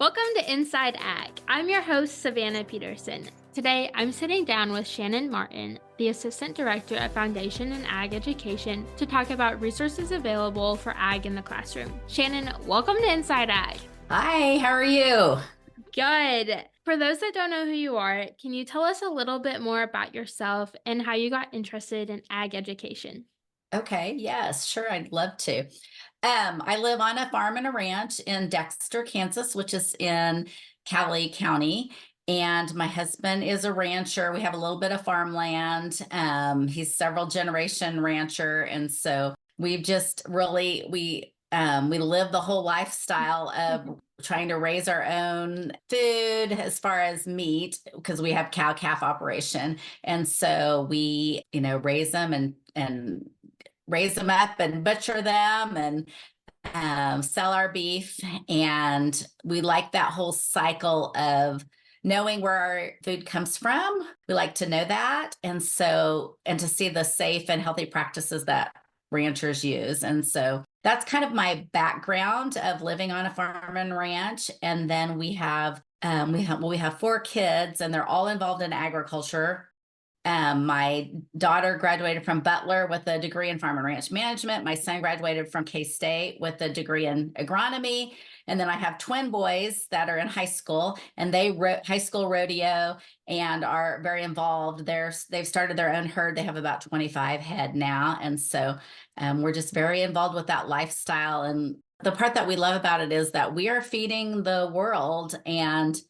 Welcome to Inside Ag. I'm your host, Savannah Peterson. Today, I'm sitting down with Shannon Martin, the Assistant Director of Foundation and Ag Education, to talk about resources available for ag in the classroom. Shannon, welcome to Inside Ag. Hi, how are you? Good. For those that don't know who you are, can you tell us a little bit more about yourself and how you got interested in ag education? Okay, yes, sure, I'd love to. I live on a farm and a ranch in Dexter, Kansas, which is in Cali County. And my husband is a rancher. We have a little bit of farmland. He's several generation rancher. And so we've just really, we live the whole lifestyle of trying to raise our own food as far as meat, because we have cow calf operation. And so we, raise them and raise them up and butcher them and sell our beef. And we like that whole cycle of knowing where our food comes from. We like to know that. And to see the safe and healthy practices that ranchers use. And so that's kind of my background of living on a farm and ranch. And then we have 4 kids, and they're all involved in agriculture. My daughter graduated from Butler with a degree in farm and ranch management. My son graduated from K-State with a degree in agronomy. And then I have twin boys that are in high school, and they high school rodeo and are very involved. They've started their own herd. They have about 25 head now. And so we're just very involved with that lifestyle. And the part that we love about it is that we are feeding the world, and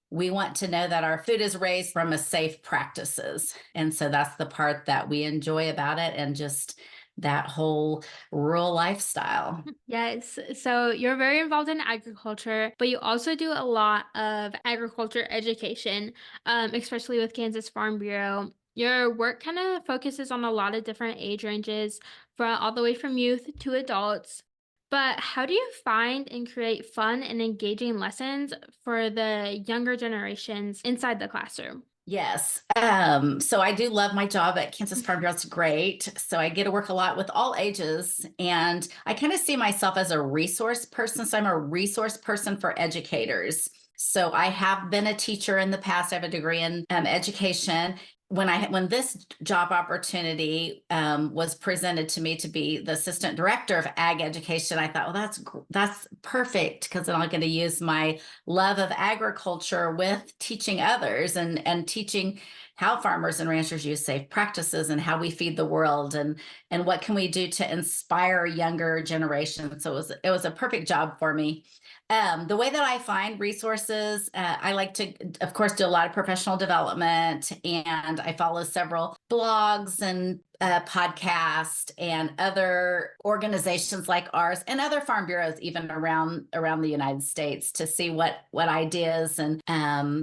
we want to know that our food is raised from a safe practices. And so that's the part that we enjoy about it, and just that whole rural lifestyle. Yes. So you're very involved in agriculture, but you also do a lot of agriculture education, especially with Kansas Farm Bureau. Your work kind of focuses on a lot of different age ranges, from all the way from youth to adults. But how do you find and create fun and engaging lessons for the younger generations inside the classroom? Yes. So I do love my job at Kansas Farm Bureau. It's great. So I get to work a lot with all ages, and I kind of see myself as a resource person. So I'm a resource person for educators. So I have been a teacher in the past. I have a degree in education. When this job opportunity was presented to me to be the assistant director of ag education, I thought, well, that's perfect, because then I'm going to use my love of agriculture with teaching others, and teaching how farmers and ranchers use safe practices, and how we feed the world, and what can we do to inspire younger generations. So it was a perfect job for me. The way that I find resources, I like to, of course, do a lot of professional development, and I follow several blogs and podcasts and other organizations like ours, and other farm bureaus even around the United States, to see what ideas and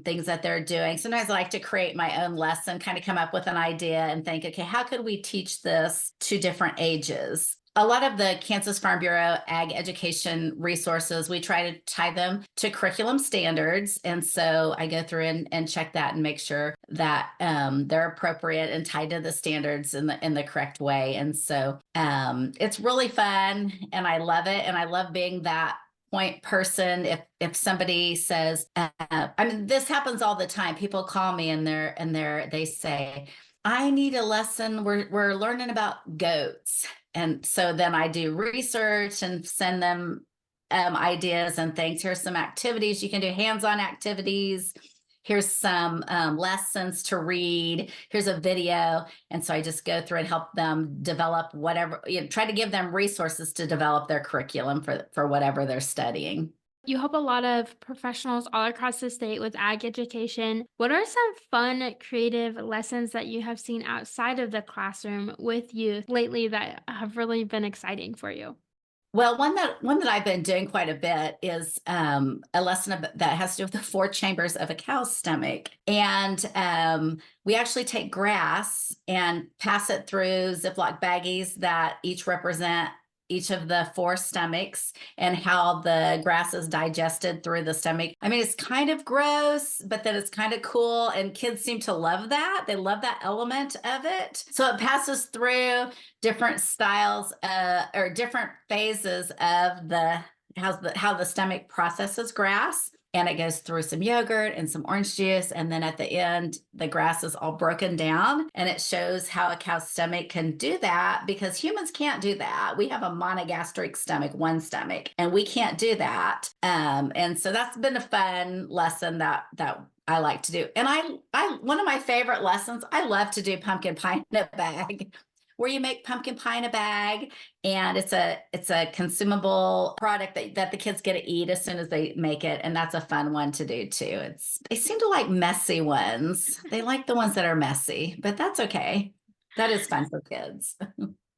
things that they're doing. Sometimes I like to create my own lesson, kind of come up with an idea and think, okay, how could we teach this to different ages? A lot of the Kansas Farm Bureau ag education resources, we try to tie them to curriculum standards. And so I go through and check that and make sure that they're appropriate and tied to the standards in the correct way. And so it's really fun, and I love it. And I love being that point person. If somebody says, this happens all the time. People call me, and they say, I need a lesson. We're learning about goats. And so then I do research and send them ideas and things. Here's some activities you can do, hands-on activities. Here's some lessons to read. Here's a video. And so I just go through and help them develop whatever, try to give them resources to develop their curriculum for whatever they're studying. You help a lot of professionals all across the state with ag education. What are some fun, creative lessons that you have seen outside of the classroom with youth lately that have really been exciting for you? Well, one that I've been doing quite a bit is a lesson that has to do with the 4 chambers of a cow's stomach. And we actually take grass and pass it through Ziploc baggies that each represent each of the 4 stomachs, and how the grass is digested through the stomach. I mean, it's kind of gross, but then it's kind of cool, and kids seem to love that. They love that element of it. So it passes through different styles or different phases of how the stomach processes grass. and it goes through some yogurt and some orange juice. And then at the end, the grass is all broken down, and it shows how a cow's stomach can do that, because humans can't do that. We have a monogastric stomach, one stomach, and we can't do that. And so that's been a fun lesson that I like to do. And I one of my favorite lessons, I love to do pumpkin pie in a bag, where you make pumpkin pie in a bag, and it's a consumable product that the kids get to eat as soon as they make it. And that's a fun one to do too. They seem to like messy ones. They like the ones that are messy, but that's okay. That is fun for kids.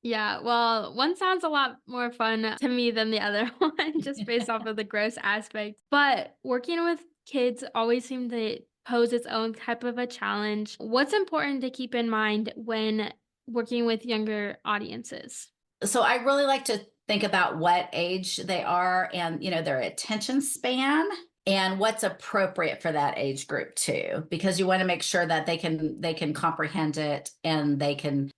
Yeah, well, one sounds a lot more fun to me than the other one, just based off of the gross aspect. But working with kids always seems to pose its own type of a challenge. What's important to keep in mind when working with younger audiences? So I really like to think about what age they are, and their attention span, and what's appropriate for that age group too, because you want to make sure that they can comprehend it, and they can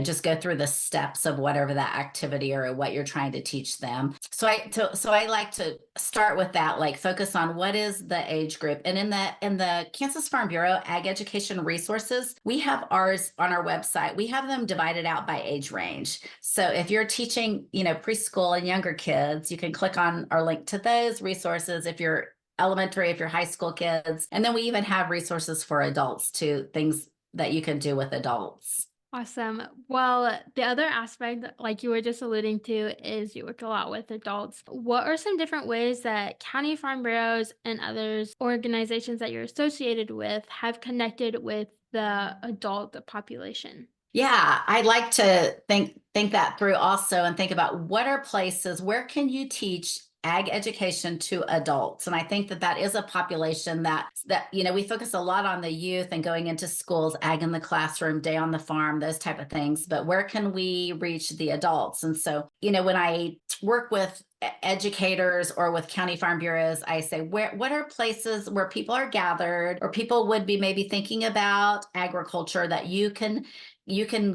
just go through the steps of whatever that activity or what you're trying to teach them. So I like to start with that, like focus on what is the age group. And in the Kansas Farm Bureau Ag Education Resources, we have ours on our website. We have them divided out by age range. So if you're teaching preschool and younger kids, you can click on our link to those resources. If you're elementary, if you're high school kids, and then we even have resources for adults too, things that you can do with adults. Awesome. Well, the other aspect, like you were just alluding to, is you work a lot with adults. What are some different ways that county farm bureaus and others organizations that you're associated with have connected with the adult population? Yeah, I like to think that through also, and think about what are places where can you teach ag education to adults. And I think that is a population that we focus a lot on the youth and going into schools, ag in the classroom, day on the farm, those type of things. But where can we reach the adults? And so, when I work with educators or with county farm bureaus, I say, what are places where people are gathered, or people would be maybe thinking about agriculture, that you can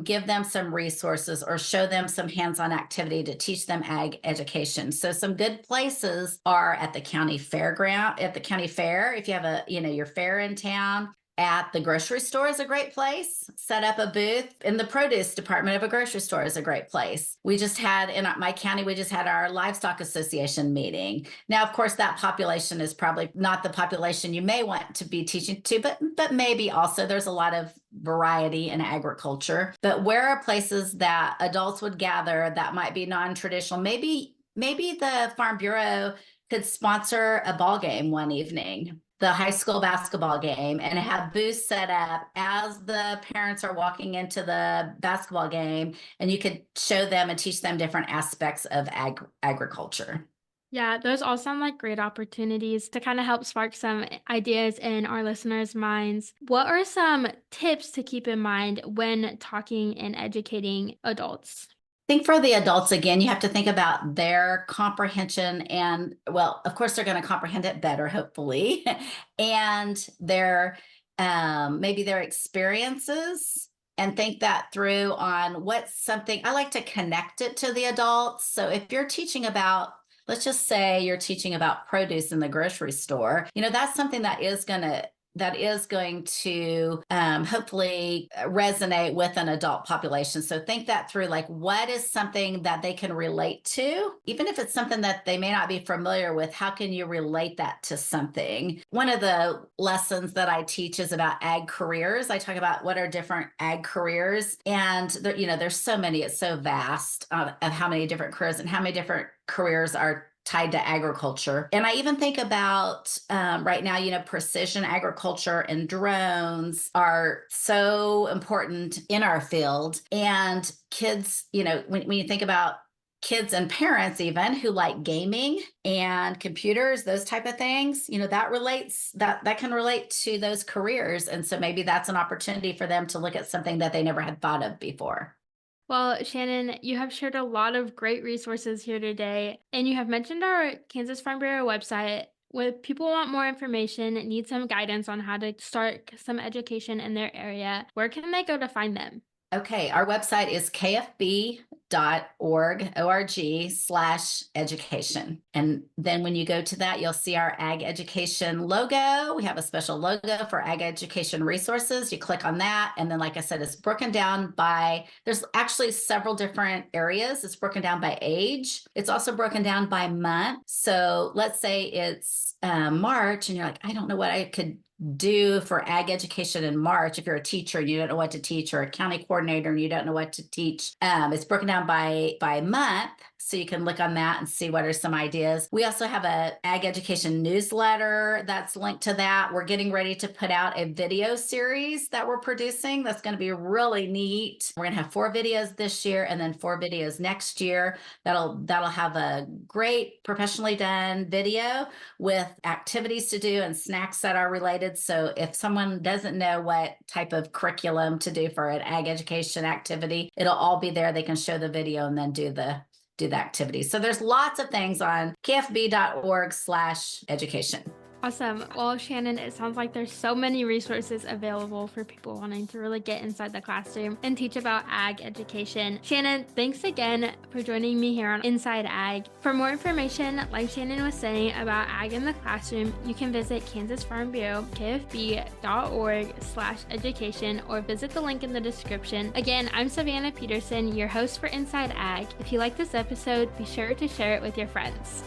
give them some resources or show them some hands-on activity to teach them ag education. So some good places are at the county fairground, at the county fair. If you have your fair in town, at the grocery store is a great place. Set up a booth in the produce department of a grocery store is a great place. We just had, in my county, we just had our livestock association meeting. Now, of course, that population is probably not the population you may want to be teaching to, but maybe also there's a lot of variety in agriculture. But where are places that adults would gather that might be non-traditional? Maybe the Farm Bureau could sponsor a ball game one evening, the high school basketball game, and have booths set up as the parents are walking into the basketball game, and you could show them and teach them different aspects of agriculture. Yeah, those all sound like great opportunities to kind of help spark some ideas in our listeners' minds. What are some tips to keep in mind when talking and educating adults? Think for the adults, again, you have to think about their comprehension, and well, of course they're going to comprehend it better, hopefully, and their maybe their experiences, and think that through on what's something. I like to connect it to the adults. So if you're teaching about, let's just say you're teaching about produce in the grocery store, that's something that is going to hopefully resonate with an adult population. So think that through, like, what is something that they can relate to? Even if it's something that they may not be familiar with, how can you relate that to something? One of the lessons that I teach is about ag careers. I talk about what are different ag careers, and there's so many, it's so vast of how many different careers and how many different careers are tied to agriculture. And I even think about right now, precision agriculture and drones are so important in our field. And kids, when you think about kids and parents even who like gaming and computers, those type of things, that can relate to those careers. And so maybe that's an opportunity for them to look at something that they never had thought of before. Well, Shannon, you have shared a lot of great resources here today, and you have mentioned our Kansas Farm Bureau website. When people want more information, need some guidance on how to start some education in their area, where can they go to find them? Okay, our website is kfb.org/education. And then when you go to that, you'll see our ag education logo. We have a special logo for ag education resources. You click on that. And then, like I said, it's broken down there's actually several different areas. It's broken down by age. It's also broken down by month. So let's say it's March and you're like, I don't know what I could do for ag education in March. If you're a teacher and you don't know what to teach, or a county coordinator and you don't know what to teach, it's broken down by month. So you can look on that and see what are some ideas. We also have a ag education newsletter that's linked to that. We're getting ready to put out a video series that we're producing. That's going to be really neat. We're going to have 4 videos this year and then 4 videos next year. That'll have a great professionally done video with activities to do and snacks that are related. So if someone doesn't know what type of curriculum to do for an ag education activity, it'll all be there. They can show the video and then do the activity. So there's lots of things on kfb.org/education. Awesome. Well, Shannon, it sounds like there's so many resources available for people wanting to really get inside the classroom and teach about ag education. Shannon, thanks again for joining me here on Inside Ag. For more information, like Shannon was saying, about ag in the classroom, you can visit Kansas Farm Bureau, kfb.org/education, or visit the link in the description. Again, I'm Savannah Peterson, your host for Inside Ag. If you like this episode, be sure to share it with your friends.